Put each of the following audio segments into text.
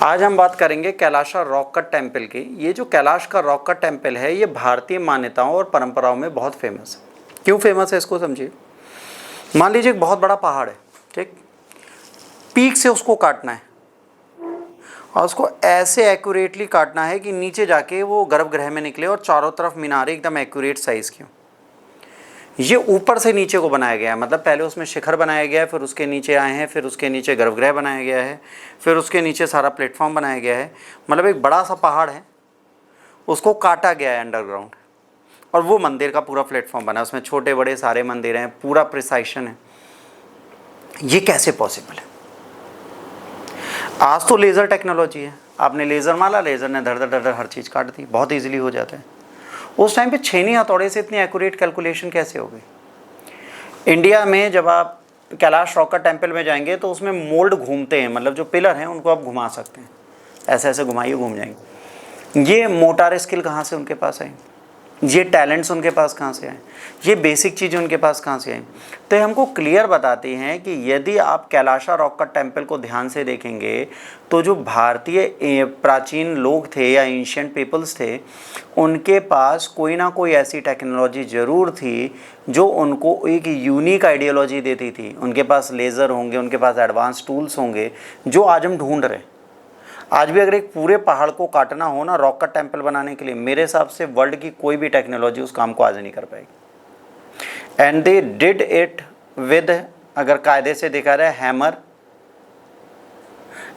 आज हम बात करेंगे कैलाश रॉक कट टेम्पल की। ये जो कैलाश का रॉक कट टेम्पल है ये भारतीय मान्यताओं और परंपराओं में बहुत फेमस है। क्यों फेमस है इसको समझिए। मान लीजिए एक बहुत बड़ा पहाड़ है, ठीक, पीक से उसको काटना है और उसको ऐसे एक्यूरेटली काटना है कि नीचे जाके वो गर्भगृह में निकले और चारों तरफ मीनारें एकदम एक्यूरेट साइज की। ये ऊपर से नीचे को बनाया गया है, मतलब पहले उसमें शिखर बनाया गया है, फिर उसके नीचे आए हैं, फिर उसके नीचे गर्भगृह बनाया गया है, फिर उसके नीचे सारा प्लेटफॉर्म बनाया गया है। मतलब एक बड़ा सा पहाड़ है, उसको काटा गया है अंडरग्राउंड, और वो मंदिर का पूरा प्लेटफॉर्म बना है। उसमें छोटे बड़े सारे मंदिर हैं, पूरा प्रिसाइशन है। ये कैसे पॉसिबल है? आज तो लेज़र टेक्नोलॉजी है, आपने लेज़र मारा, लेज़र ने धड़ धड़ धड़ हर चीज़ काट दी, बहुत ईजिली हो जाता है। उस टाइम पे छेनी हथौड़े से इतनी एक्यूरेट कैलकुलेशन कैसे हो गई? इंडिया में जब आप कैलाश रॉक कट टेम्पल में जाएंगे तो उसमें मोल्ड घूमते हैं, मतलब जो पिलर हैं उनको आप घुमा सकते हैं, ऐसे ऐसे घुमाइए घूम जाएंगे। ये मोटार स्किल कहाँ से उनके पास आई? ये टैलेंट्स उनके पास कहाँ से आए? ये बेसिक चीज़ें उनके पास कहाँ से आई? तो ये हमको क्लियर बताती हैं कि यदि आप कैलाशा रॉक कट टेम्पल को ध्यान से देखेंगे तो जो भारतीय प्राचीन लोग थे या एंशिएंट पीपल्स थे, उनके पास कोई ना कोई ऐसी टेक्नोलॉजी ज़रूर थी जो उनको एक यूनिक आइडियोलॉजी देती थी। उनके पास लेज़र होंगे, उनके पास एडवांस टूल्स होंगे, जो आज हम ढूंढ रहे हैं। आज भी अगर एक पूरे पहाड़ को काटना हो ना रॉक कट टेम्पल बनाने के लिए, मेरे हिसाब से वर्ल्ड की कोई भी टेक्नोलॉजी उस काम को आज नहीं कर पाएगी। And they did it with, अगर कायदे से देखा जाए, hammer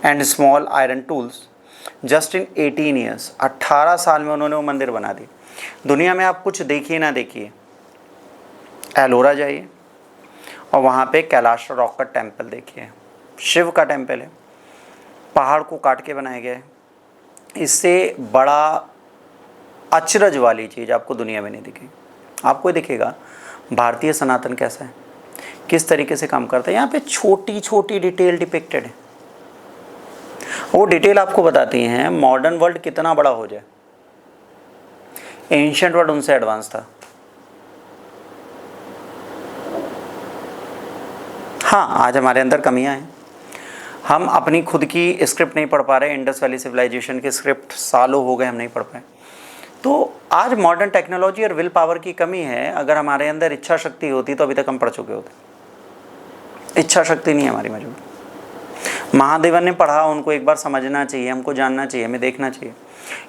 and small iron tools just in 18 years. 18 साल में उन्होंने वो मंदिर बना दी। दुनिया में आप कुछ देखिए ना देखिए, एलोरा जाइए और वहाँ पे कैलाश रॉक कट टेम्पल देखिए, शिव का टेम्पल है, पहाड़ को काट के बनाया गया है। इससे बड़ा अचरज वाली चीज़ आपको दुनिया में नहीं दिखेगी। आपको दिखेगा भारतीय सनातन कैसा है, किस तरीके से काम करता है। यहाँ पे छोटी छोटी डिटेल डिपिक्टेड है, वो डिटेल आपको बताती हैं मॉडर्न वर्ल्ड कितना बड़ा हो जाए। एंशिएंट वर्ल्ड उनसे एडवांस था। हाँ, आज हमारे अंदर कमियां हैं, हम अपनी खुद की स्क्रिप्ट नहीं पढ़ पा रहे। इंडस वैली सिविलाइजेशन की स्क्रिप्ट सालों हो गए हम नहीं पढ़ पाए। तो आज मॉडर्न टेक्नोलॉजी और विल पावर की कमी है। अगर हमारे अंदर इच्छा शक्ति होती तो अभी तक हम पढ़ चुके होते। इच्छा शक्ति नहीं है हमारी मौजूद। महादेवन ने पढ़ा, उनको एक बार समझना चाहिए, हमको जानना चाहिए, हमें देखना चाहिए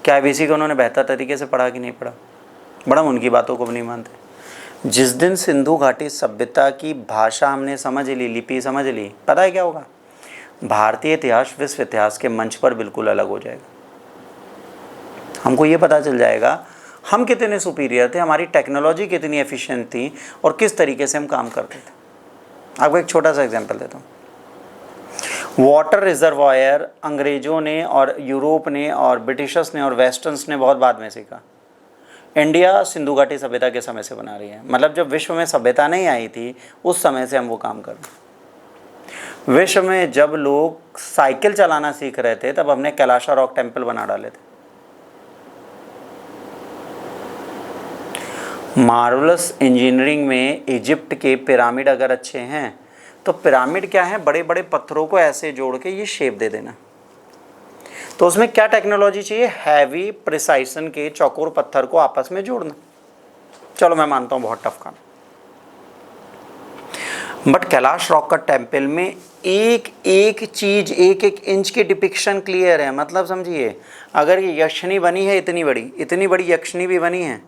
क्या IBC को उन्होंने बेहतर तरीके से पढ़ा कि नहीं पढ़ा। बड़ा हम उनकी बातों को भी नहीं मानते। जिस दिन सिंधु घाटी सभ्यता की भाषा हमने समझ ली, लिपि समझ ली, पता है क्या होगा? भारतीय इतिहास विश्व इतिहास के मंच पर बिल्कुल अलग हो जाएगा। हमको ये पता चल जाएगा हम कितने सुपीरियर थे, हमारी टेक्नोलॉजी कितनी एफिशिएंट थी और किस तरीके से हम काम करते थे। आपको एक छोटा सा एग्जांपल देता हूँ। वाटर रिजर्वायर अंग्रेज़ों ने और यूरोप ने और ब्रिटिशर्स ने और वेस्टर्न्स ने बहुत बाद में सीखा। इंडिया सिंधु घाटी सभ्यता के समय से बना रही है, मतलब जब विश्व में सभ्यता नहीं आई थी उस समय से हम वो काम कर रहे हैं। विश्व में जब लोग साइकिल चलाना सीख रहे थे तब हमने कैलाशा रॉक टेम्पल बना डाले थे। मार्वलस इंजीनियरिंग में इजिप्ट के पिरामिड अगर अच्छे हैं तो पिरामिड क्या है, बड़े बड़े पत्थरों को ऐसे जोड़ के ये शेप दे देना। तो उसमें क्या टेक्नोलॉजी चाहिए? हैवी प्रिसाइशन के चौकोर पत्थर को आपस में जोड़ना। चलो मैं मानता हूँ बहुत टफ काम, but Kailash rock cut temple में एक एक चीज, एक एक इंच की डिपिक्शन क्लियर है। मतलब समझिए, अगर ये यक्षिणी बनी है इतनी बड़ी यक्षिणी भी बनी है,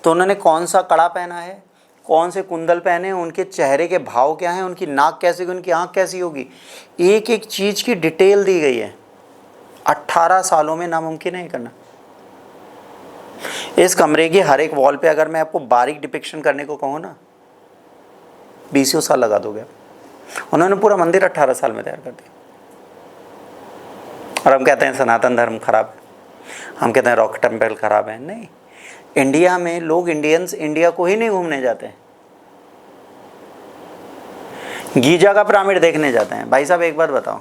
तो उन्होंने कौन सा कड़ा पहना है, कौन से कुंडल पहने हैं, उनके चेहरे के भाव क्या हैं, उनकी नाक कैसी होगी, उनकी आँख कैसी होगी, एक एक चीज़ की डिटेल दी गई है। 18 सालों में नामुमकिन है करना। इस कमरे की हर एक वॉल पे अगर मैं आपको बारीक डिपिक्शन करने को कहूँ ना, 20 साल लगा दोगे। उन्होंने पूरा मंदिर 18 साल में तैयार कर दिया। और हम कहते हैं सनातन धर्म खराब है, हम कहते हैं रॉक टेम्पल खराब है। नहीं, इंडिया में लोग, इंडियंस इंडिया को ही नहीं घूमने जाते हैं, गीजा का पिरामिड देखने जाते हैं। भाई साहब एक बात बताओ,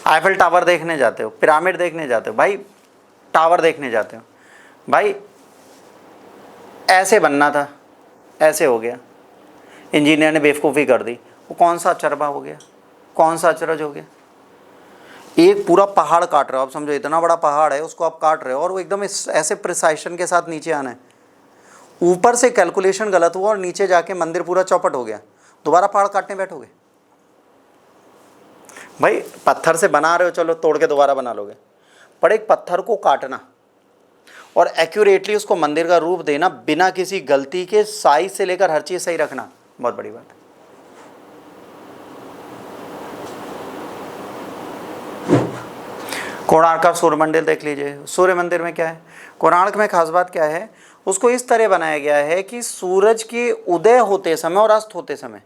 आईफिल टावर देखने जाते हो, पिरामिड देखने जाते हो, भाई टावर देखने जाते हो, भाई ऐसे बनना था, ऐसे हो गया, इंजीनियर ने बेवकूफ़ी कर दी, वो कौन सा अचरबा हो गया, कौन सा अचरज हो गया? एक पूरा पहाड़ काट रहे हो आप, समझो इतना बड़ा पहाड़ है, उसको आप काट रहे हो और वो एकदम ऐसे प्रिसाइशन के साथ नीचे आना है। ऊपर से कैलकुलेशन गलत हुआ और नीचे जाके मंदिर पूरा चौपट हो गया, दोबारा पहाड़ काटने बैठोगे? भाई पत्थर से बना रहे हो, चलो तोड़ के दोबारा बना लोगे, पर एक पत्थर को काटना और एक्यूरेटली उसको मंदिर का रूप देना बिना किसी गलती के, साइज से लेकर हर चीज सही रखना, बहुत बड़ी बात है। कोणार्क का सूर्य मंदिर देख लीजिए, सूर्य मंदिर में क्या है, कोणार्क में खास बात क्या है, उसको इस तरह बनाया गया है कि सूरज के उदय होते समय और अस्त होते समय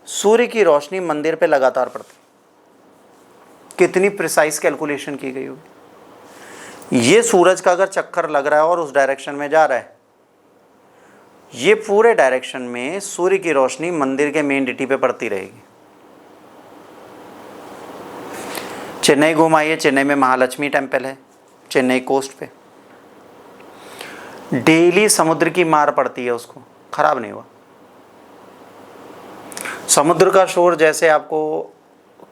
सूर्य की रोशनी मंदिर पे लगातार पड़ती। कितनी प्रिसाइज कैलकुलेशन की गई होगी। ये सूरज का अगर चक्कर लग रहा है और उस डायरेक्शन में जा रहा है, ये पूरे डायरेक्शन में सूर्य की रोशनी मंदिर के मेन डिटी पे पड़ती रहेगी। चेन्नई घूम आइए, चेन्नई में महालक्ष्मी टेम्पल है, चेन्नई कोस्ट पे डेली समुद्र की मार पड़ती है, उसको खराब नहीं हुआ। समुद्र का शोर जैसे आपको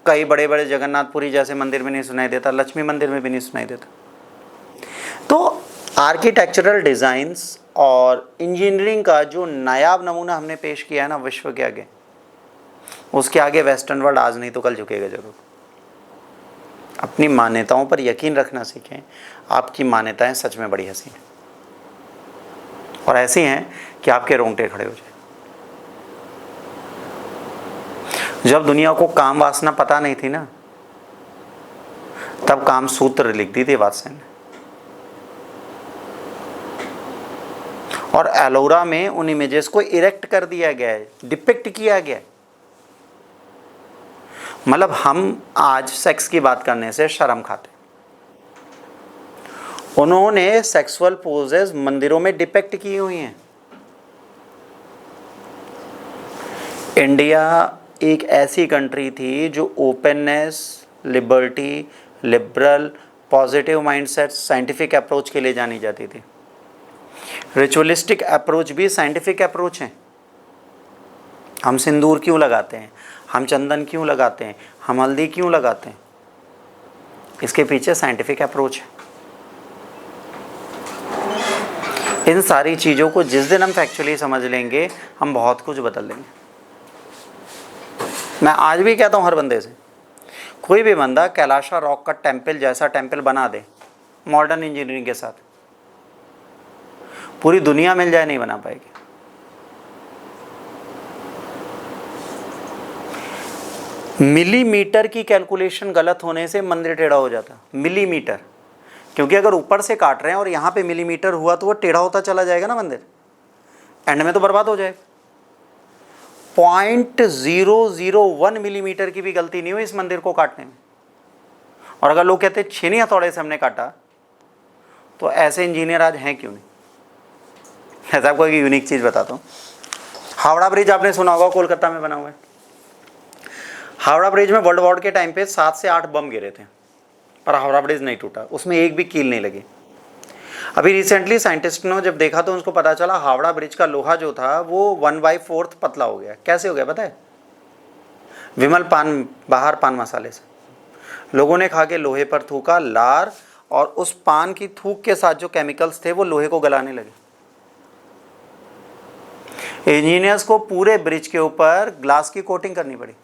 कई बड़े बड़े जगन्नाथपुरी जैसे मंदिर में नहीं सुनाई देता, लक्ष्मी मंदिर में भी नहीं सुनाई देता। तो आर्किटेक्चरल डिज़ाइंस और इंजीनियरिंग का जो नायाब नमूना हमने पेश किया है ना विश्व के आगे, उसके आगे वेस्टर्न वर्ल्ड आज नहीं तो कल झुकेगा जरूर। अपनी मान्यताओं पर यकीन रखना सीखें। आपकी मान्यताएं सच में बड़ी हसीन हैं और ऐसी हैं कि आपके रोंगटे खड़े हो जाए। जब दुनिया को काम वासना पता नहीं थी ना, तब काम सूत्र लिख दी थी वात्स्यन ने, और एलोरा में उन इमेजेस को इरेक्ट कर दिया गया है, डिपिक्ट किया गया है। मतलब हम आज सेक्स की बात करने से शर्म खाते, उन्होंने सेक्सुअल पोजेस मंदिरों में डिपिक्ट की हुई हैं। इंडिया एक ऐसी कंट्री थी जो openness, liberty, liberal, positive mindset, scientific approach के लिए जानी जाती थी। रिचुअलिस्टिक अप्रोच भी साइंटिफिक अप्रोच है। हम सिंदूर क्यों लगाते हैं, हम चंदन क्यों लगाते हैं, हम हल्दी क्यों लगाते हैं, इसके पीछे साइंटिफिक अप्रोच है। इन सारी चीज़ों को जिस दिन हम फैक्चुअली समझ लेंगे, हम बहुत कुछ बदल लेंगे। मैं आज भी कहता हूँ हर बंदे से, कोई भी बंदा कैलाशा रॉक का टेम्पल जैसा टेम्पल बना दे मॉडर्न इंजीनियरिंग के साथ, पूरी दुनिया मिल जाए नहीं बना पाएगी। मिलीमीटर की कैलकुलेशन गलत होने से मंदिर टेढ़ा हो जाता, मिलीमीटर, क्योंकि अगर ऊपर से काट रहे हैं और यहाँ पे मिलीमीटर हुआ तो वो टेढ़ा होता चला जाएगा ना मंदिर, एंड में तो बर्बाद हो जाएगा। 0.001 मिलीमीटर की भी गलती नहीं हुई इस मंदिर को काटने में। और अगर लोग कहते 6 हथौड़े से हमने काटा, तो ऐसे इंजीनियर आज हैं क्यों नहीं। ऐसा आपको एक यूनिक चीज़ बताता हूँ। हावड़ा ब्रिज आपने सुना होगा, कोलकाता में बना हुआ है। हावड़ा ब्रिज में वर्ल्ड वॉर के टाइम पे 7 से 8 बम गिरे थे, पर हावड़ा ब्रिज नहीं टूटा, उसमें एक भी कील नहीं लगी। अभी रिसेंटली साइंटिस्ट ने जब देखा तो उनको पता चला हावड़ा ब्रिज का लोहा जो था वो 1/4 पतला हो गया। कैसे हो गया पता है? विमल पान, बाहर पान मसाले से लोगों ने खा के लोहे पर थूका, लार और उस पान की थूक के साथ जो केमिकल्स थे वो लोहे को गलाने लगे। इंजीनियर्स को पूरे ब्रिज के ऊपर ग्लास की कोटिंग करनी पड़ी।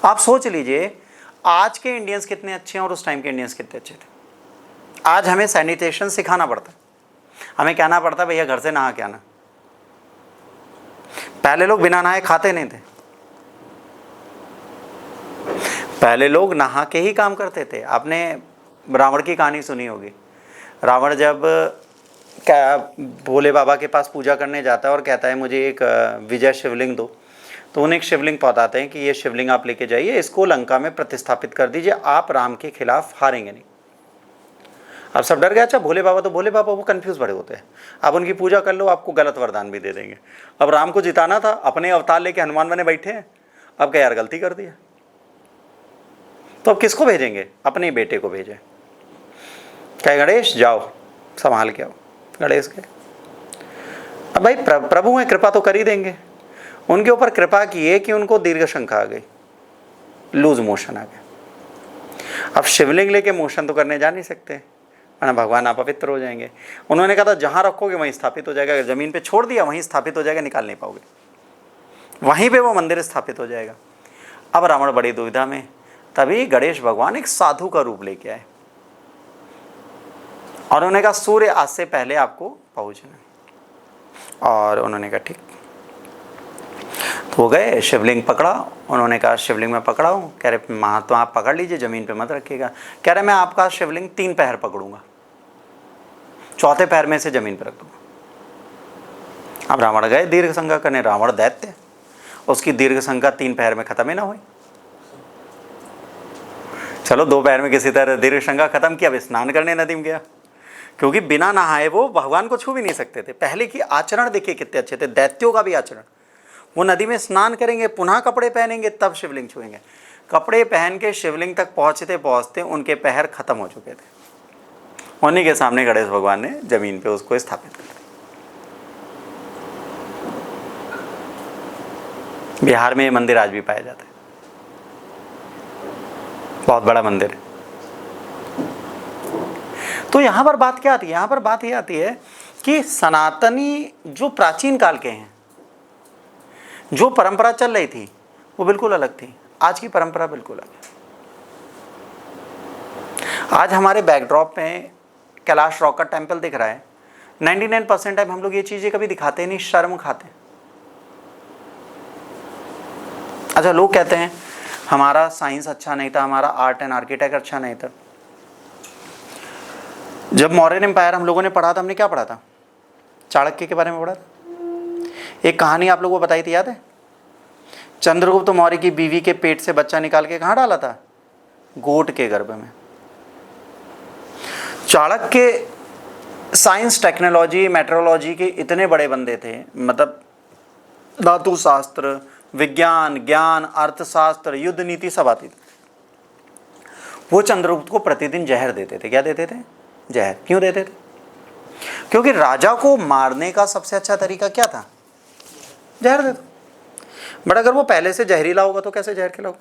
आप सोच लीजिए आज के इंडियंस कितने अच्छे हैं और उस टाइम के इंडियंस कितने अच्छे थे। आज हमें सैनिटेशन सिखाना पड़ता है, हमें कहना पड़ता है भैया घर से नहा के आना। पहले लोग बिना नहाए खाते नहीं थे, पहले लोग नहा के ही काम करते थे। आपने रावण की कहानी सुनी होगी। रावण जब क्या भोले बाबा के पास पूजा करने जाता है और कहता है मुझे एक विजय शिवलिंग दो, तो उन्हें एक शिवलिंग बताते हैं कि ये शिवलिंग आप लेके जाइए, इसको लंका में प्रतिस्थापित कर दीजिए, आप राम के खिलाफ हारेंगे नहीं। अब सब डर गए, अच्छा भोले बाबा, तो भोले बाबा वो कंफ्यूज बड़े होते हैं, आप उनकी पूजा कर लो, आपको गलत वरदान भी दे देंगे। अब राम को जिताना था, अपने अवतार लेके हनुमान बने बैठे हैं, अब क्या यार गलती कर दिया, तो अब किसको भेजेंगे? अपने बेटे को भेजे, क्या गणेश जाओ संभाल के आओ। गणेश के अब भाई प्रभु हैं, कृपा तो कर ही देंगे। उनके ऊपर कृपा की है कि उनको दीर्घ शंका आ गई, लूज मोशन आ गया। अब शिवलिंग लेके मोशन तो करने जा नहीं सकते, वरना भगवान अपवित्र हो जाएंगे। उन्होंने कहा था जहाँ रखोगे वहीं स्थापित हो जाएगा, अगर ज़मीन पे छोड़ दिया वहीं स्थापित हो जाएगा, निकाल नहीं पाओगे, वहीं पे वो मंदिर स्थापित हो जाएगा। अब रावण बड़ी दुविधा में, तभी गणेश भगवान एक साधु का रूप लेके आए और उन्होंने कहा सूर्य आज से पहले आपको पहुँचना। और उन्होंने कहा ठीक। तो वो गए, शिवलिंग पकड़ा, उन्होंने कहा शिवलिंग में पकड़ा हूँ। कह रहे महात्मा आप पकड़ लीजिए, ज़मीन पे मत रखिएगा। कह रहे मैं आपका शिवलिंग 3 पैर पकड़ूंगा, 4थे पैर में से ज़मीन पर रख दूंगा। अब रावण गए दीर्घ संज्ञा करने, रावण दैत्य, उसकी दीर्घ संज्ञा 3 पैर में खत्म ही ना हुई। चलो 2 पैर में किसी तरह दीर्घ संज्ञा खत्म किया, अब स्नान करने नदी में गया, क्योंकि बिना नहाए वो भगवान को छू भी नहीं सकते थे। पहले की आचरण देखिए कितने अच्छे थे, दैत्यों का भी आचरण। वो नदी में स्नान करेंगे, पुनः कपड़े पहनेंगे, तब शिवलिंग छुएंगे। कपड़े पहन के शिवलिंग तक पहुँचते पहुँचते उनके पैर खत्म हो चुके थे। उन्हीं के सामने गणेश भगवान ने जमीन पे उसको स्थापित कर दिया। बिहार में ये मंदिर आज भी पाया जाता है, बहुत बड़ा मंदिर है। तो यहाँ पर बात क्या आती है? यहाँ पर बात ये आती है कि सनातनी जो प्राचीन काल के हैं, जो परंपरा चल रही थी वो बिल्कुल अलग थी। आज की परंपरा बिल्कुल अलग है। आज हमारे बैकड्रॉप में कैलाश रॉक का टेम्पल दिख रहा है। 99% टाइम हम लोग ये चीज़ें कभी दिखाते नहीं, शर्म खाते। अच्छा, लोग कहते हैं हमारा साइंस अच्छा नहीं था, हमारा आर्ट एंड आर्किटेक्ट अच्छा नहीं था। जब मौर्यन एम्पायर हम लोगों ने पढ़ा था, हमने क्या पढ़ा था? चाणक्य के बारे में पढ़ा था। एक कहानी आप लोगों को बताई थी, याद है? चंद्रगुप्त मौर्य की बीवी के पेट से बच्चा निकाल के कहाँ डाला था? गोट के गर्भ में। चाणक्य साइंस, टेक्नोलॉजी, मेट्रोलॉजी के इतने बड़े बंदे थे, मतलब धातु शास्त्र, विज्ञान, ज्ञान, अर्थशास्त्र, युद्ध नीति सब आती थी। वो चंद्रगुप्त को प्रतिदिन जहर देते थे। क्या देते थे? जहर। क्यों देते थे? क्योंकि राजा को मारने का सबसे अच्छा तरीका क्या था? जहर दे दो। बट अगर वो पहले से जहरीला होगा तो कैसे जहर खिलाओगे?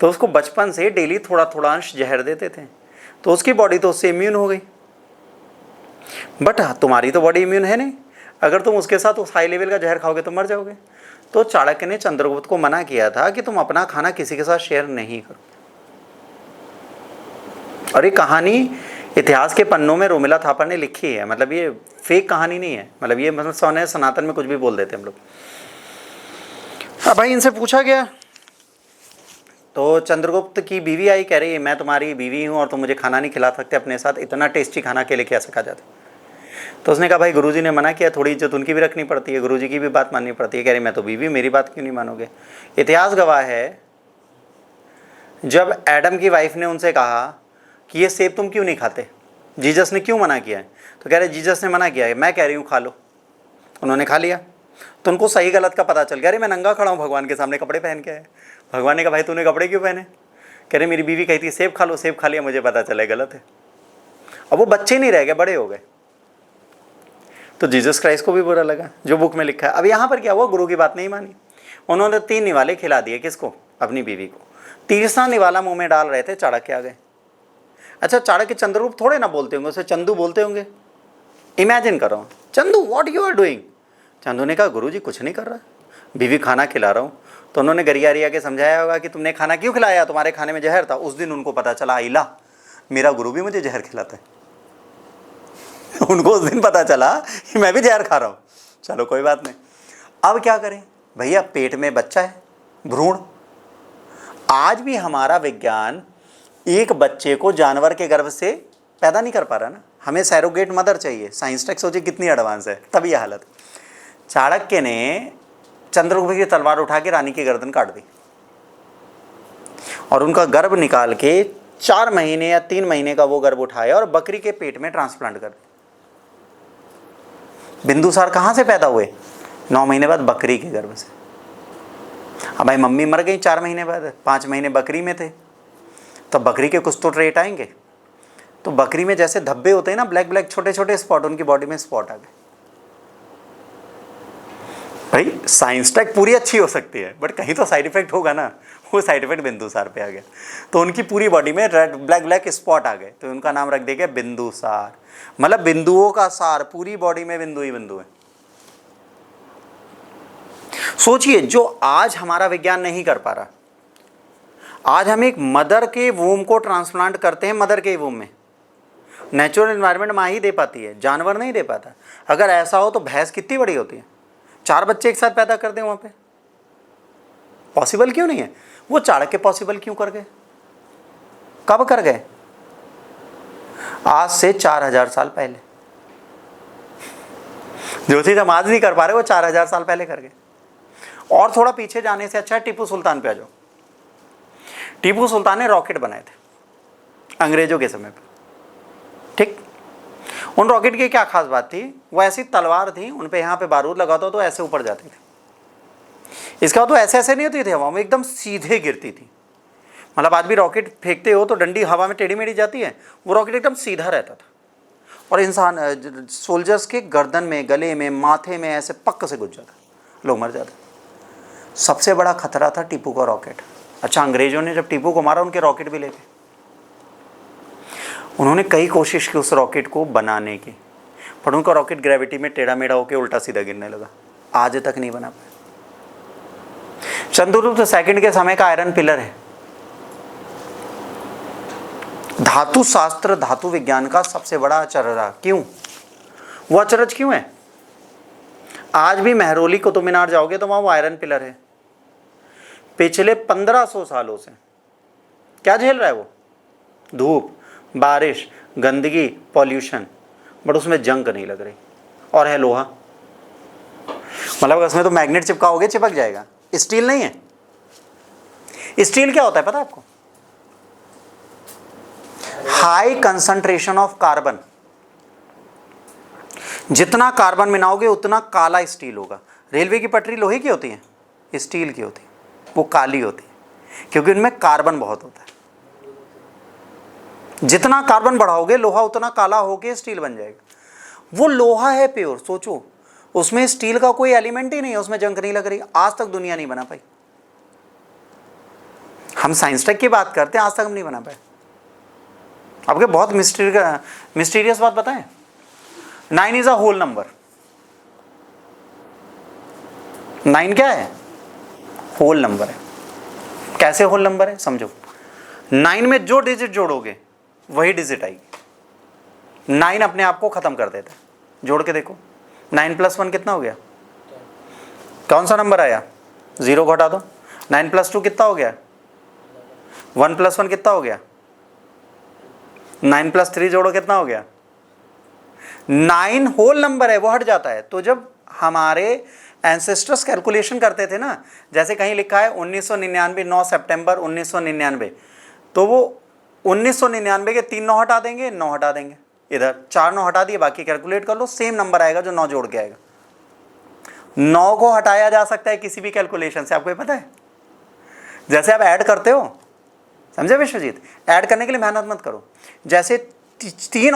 तो उसको बचपन से डेली थोड़ा थोड़ा अंश जहर देते थे, तो उसकी बॉडी तो उससे इम्यून हो गई। बट तुम्हारी तो बॉडी इम्यून है नहीं, अगर तुम उसके साथ उस हाई लेवल का जहर खाओगे तो मर जाओगे। तो चाणक्य ने चंद्रगुप्त को मना किया था कि तुम अपना खाना किसी के साथ शेयर नहीं करो। और ये कहानी इतिहास के पन्नों में रोमिला थापर ने लिखी है, मतलब ये फेक कहानी नहीं है, मतलब ये मतलब सोने सनातन में कुछ भी बोल देते हम लोग। अब भाई इनसे पूछा गया तो चंद्रगुप्त की बीवी आई, कह रही है मैं तुम्हारी बीवी हूँ और तुम मुझे खाना नहीं खिला सकते अपने साथ, इतना टेस्टी खाना अकेले कैसे खा जाते? तो उसने कहा भाई गुरुजी ने मना किया, थोड़ी इज्जत उनकी भी रखनी पड़ती है, गुरुजी की भी बात माननी पड़ती है। कह रही मैं तो बीवी, मेरी बात क्यों नहीं मानोगे? इतिहास गवाह है, जब एडम की वाइफ ने उनसे कहा कि ये सेब तुम क्यों नहीं खाते, जीसस ने क्यों मना किया है? तो कह रहे जीसस ने मना किया है, मैं कह रही हूँ खा लो। उन्होंने खा लिया, तो उनको सही गलत का पता चल गया। अरे मैं नंगा खड़ा हूँ भगवान के सामने, कपड़े पहन के आए। भगवान ने कहा भाई तूने कपड़े क्यों पहने? कह रहे मेरी बीवी कहती है सेब खा लो, सेब खा लिया, मुझे पता चला गलत है। अब वो बच्चे नहीं रह गए, बड़े हो गए। तो जीसस क्राइस्ट को भी बुरा लगा जो बुक में लिखा है। अब यहाँ पर क्या हुआ, गुरु की बात नहीं मानी, उन्होंने 3 निवाले खिला दिए। किसको? अपनी बीवी को। तीसरा निवाला मुंह में डाल रहे थे, चाणक्य आ गए। अच्छा, चाणक्य चंद्रगुप्त थोड़े ना बोलते होंगे, उसे चंदू बोलते होंगे। इमेजिन करो, Chandu what you are doing? Chandu ने कहा गुरुजी कुछ नहीं कर रहा, बीवी खाना खिला रहा हूँ। तो उन्होंने गरिया के समझाया होगा कि तुमने खाना क्यों खिलाया, तुम्हारे खाने में जहर था। उस दिन उनको पता चला इला मेरा गुरु भी मुझे जहर खिलाता है। उनको उस दिन पता चला कि मैं भी जहर खा रहा हूँ। चलो कोई बात नहीं, अब क्या करें भैया, पेट में बच्चा है, भ्रूण। आज भी हमारा विज्ञान एक बच्चे को जानवर के गर्भ से पैदा नहीं कर पा रहा ना, हमें सैरोगेट मदर चाहिए। साइंस टेक सोचिए कितनी एडवांस है, तभी यह हालत। चाणक्य ने चंद्रगुप्त की तलवार उठा के रानी की गर्दन काट दी और उनका गर्भ निकाल के 4 महीने या 3 महीने का वो गर्भ उठाया और बकरी के पेट में ट्रांसप्लांट कर दिया। बिंदुसार कहाँ से पैदा हुए? 9 महीने बाद बकरी के गर्भ से। अब भाई मम्मी मर गई 4 महीने बाद, 5 महीने बकरी में थे, तो बकरी के कुछ तो ट्रेट आएंगे। तो बकरी में जैसे धब्बे होते हैं ना, ब्लैक ब्लैक छोटे छोटे स्पॉट, उनकी बॉडी में स्पॉट आ गए। भाई साइंस टेक पूरी अच्छी हो सकती है, बट कहीं तो साइड इफेक्ट होगा ना। वो साइड इफेक्ट बिंदुसार पे आ गया। तो उनकी पूरी बॉडी में रेड ब्लैक ब्लैक स्पॉट आ गए, तो उनका नाम रख दिया गया बिंदुसार। मतलब बिंदुओं का सार, पूरी बॉडी में बिंदु ही बिंदु है। सोचिए, जो आज हमारा विज्ञान नहीं कर पा रहा, आज हम एक मदर के वूम को ट्रांसप्लांट करते हैं, मदर के वूम में नेचुरल एनवायरनमेंट माँ ही दे पाती है, जानवर नहीं दे पाता। अगर ऐसा हो तो भैंस कितनी बड़ी होती है, 4 बच्चे एक साथ पैदा कर दें वहाँ पे, पॉसिबल क्यों नहीं है? वो चाणक्य पॉसिबल क्यों कर गए? कब कर गए? आज से 4000 साल पहले। जो चीज हम आज नहीं कर पा रहे वो 4000 साल पहले कर गए। और थोड़ा पीछे जाने से अच्छा है टीपू सुल्तान पे आ जाओ। टीपू सुल्तान ने रॉकेट बनाए थे अंग्रेजों के समय पर, ठीक। उन रॉकेट की क्या खास बात थी? वो ऐसी तलवार थी, उन पे यहाँ पे बारूद लगाता तो ऐसे ऊपर जाते थे। इसका तो ऐसे ऐसे नहीं होती थी हवा में, एकदम सीधे गिरती थी। मतलब आज भी रॉकेट फेंकते हो तो डंडी हवा में टेढ़ी मेढ़ी जाती है, वो रॉकेट एकदम सीधा रहता था। और इंसान सोल्जर्स के गर्दन में, गले में, माथे में ऐसे पक्क से घुस जाता, लोग मर जाते। सबसे बड़ा खतरा था टीपू का रॉकेट। अच्छा, अंग्रेजों ने जब टीपू को मारा उनके रॉकेट भी ले गए। उन्होंने कई कोशिश की उस रॉकेट को बनाने की, पर उनका रॉकेट ग्रेविटी में टेढ़ा मेढ़ा होकर उल्टा सीधा गिरने लगा। आज तक नहीं बना पाया। चंद्रगुप्त सेकंड के समय का आयरन पिलर है, धातु शास्त्र, धातु विज्ञान का सबसे बड़ा अचरज। क्यों वो अचरज क्यों है? आज भी मेहरौली कुतुब मीनार जाओगे तो वहां वो आयरन पिलर है। पिछले 1500 सालों से क्या झेल रहा है वो? धूप, बारिश, गंदगी, पॉल्यूशन, बट उसमें जंग नहीं लग रही। और है लोहा, मतलब उसमें तो मैग्नेट चिपकाओगे चिपक जाएगा। स्टील नहीं है। स्टील क्या होता है पता है आपको? High concentration of carbon. जितना कार्बन मिलाओगे उतना काला स्टील होगा। रेलवे की पटरी लोहे की होती है, स्टील की होती है, वो काली होती है क्योंकि उनमें कार्बन बहुत होता है। जितना कार्बन बढ़ाओगे लोहा उतना काला होके स्टील बन जाएगा। वो लोहा है प्योर। सोचो, उसमें स्टील का कोई एलिमेंट ही नहीं है, उसमें जंग नहीं लग रही। आज तक दुनिया नहीं बना पाई। हम साइंस टेक की बात करते हैं, आज तक हम नहीं बना पाए। आपके बहुत मिस्टीरियस बात बताएं, 9 इज अ होल नंबर। 9 क्या है? होल नंबर है। कैसे होल नंबर है समझो। 9 में जो डिजिट जोड़ोगे वही डिजिट आएगी। 9 अपने आप को खत्म कर देता है। जोड़ के देखो, 9 + 1 कितना हो गया? कौन सा नंबर आया? 0 को हटा दो। 9 + 2 कितना हो गया? 1 + 1 कितना हो गया? 9 + 3 जोड़ो कितना हो गया? 9 होल नंबर है, वो हट जाता है। तो जब हमारे एंसेस्टर्स कैलकुलेशन करते थे ना, जैसे कहीं लिखा है 1999 9 सितंबर 1999, तो वो 1999 के 3 9 हटा देंगे, 9 हटा देंगे, इधर 4 9 हटा दिए, बाकी कैलकुलेट कर लो, सेम नंबर आएगा जो 9 जोड़ के आएगा। 9 को हटाया जा सकता है किसी भी कैलकुलेशन से, आपको ये पता है? जैसे आप ऐड करते हो, समझे विश्वजीत? ऐड करने के लिए मेहनत मत करो। जैसे 3